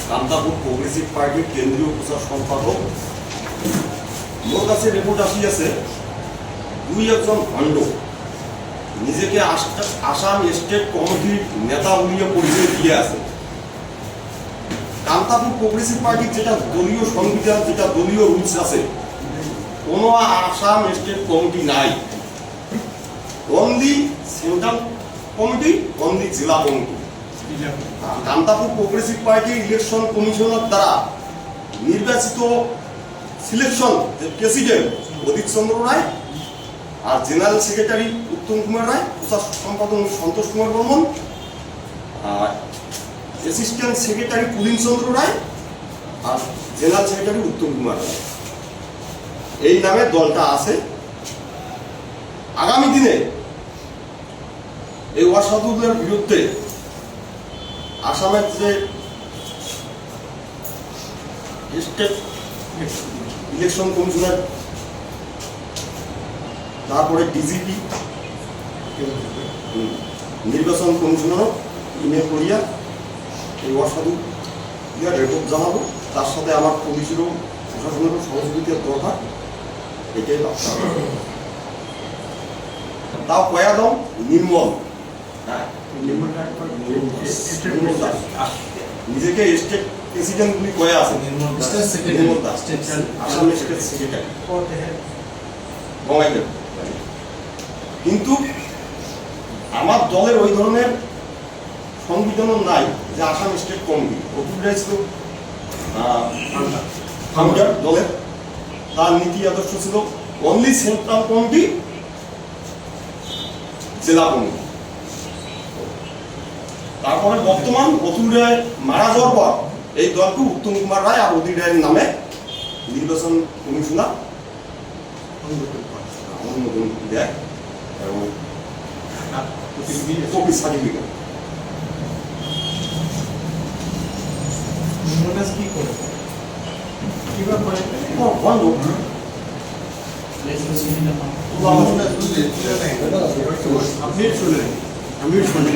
Kamtapur progressive পার্টির কেন্দ্রীয় প্রচার সম্পাদক। মোর কাছে রিপোর্ট আসিয়াছে দুই একজন ভণ্ড নিজেকে আসাম স্টেট কমিটির নেতা বলিয়া পরিচয় দিয়ে আছে। কামতাপুর প্রগ্রেসিভ পার্টির যেটা দলীয় সংবিধান, যেটা দলীয় রুলস আছে, কোনো আসাম স্টেট কমিটি নাই। অনলি সেন্ট্রাল কমিটি, অনলি জেলা কমিটি। কামতাপুর প্রগ্রেসিভ পার্টির ইলেকশন কমিশনার দ্বারা নির্বাচিত সিলেকশন প্রেসিডেন্ট অদিত চন্দ্র রায়, আর জেনারেল সেক্রেটারি উত্তম কুমার রায়, প্রচার সম্পাদক সন্তোষ কুমার বর্মন, আর অ্যাসিস্ট্যান্ট সেক্রেটারি পুলিন চন্দ্র রায়, আর জেনারেল সেক্রেটারি উত্তম কুমার রায়। এই নামে দলটা আছে। আগামী দিনে এই অসাধুদের বিরুদ্ধে আসামের যে স্টেট ইলেকশন কমিশনার, তারপরে ডিজিপি, নির্বাচন কমিশনারও ইমেল করিয়া এই অসাধু রিপোর্ট জানাবো। তার সাথে আমার পুলিশেরও প্রশাসনেরও সহযোগিতার দরকার। এটাই তাও কয়া দাও নির্মল, নিজেকে স্টেট প্রেসিডেন্ট বলে কয়া আছে, আসামের স্টেট সেক্রেটারি বঙ্গাইদেব। কিন্তু আমার দলের ওই ধরনের সংবিধানও নাই যে আসাম স্টেট কমিটি। অভিপ্রায় ছিল ফাউন্ডার দলের, তার নীতি আদর্শ ছিল অনলি সেন্ট্রাল কমিটি, জেলা কমিটি। তারপরে বর্তমান অতুল রায় মারা যাওয়ার পর এই দলকে উত্তম কুমার রায় আর অদিত রায়ের নামে নির্বাচন কমিশনার অনুমোদন দেয় এবং কপি সার্টিফিকেট। আমি শুনে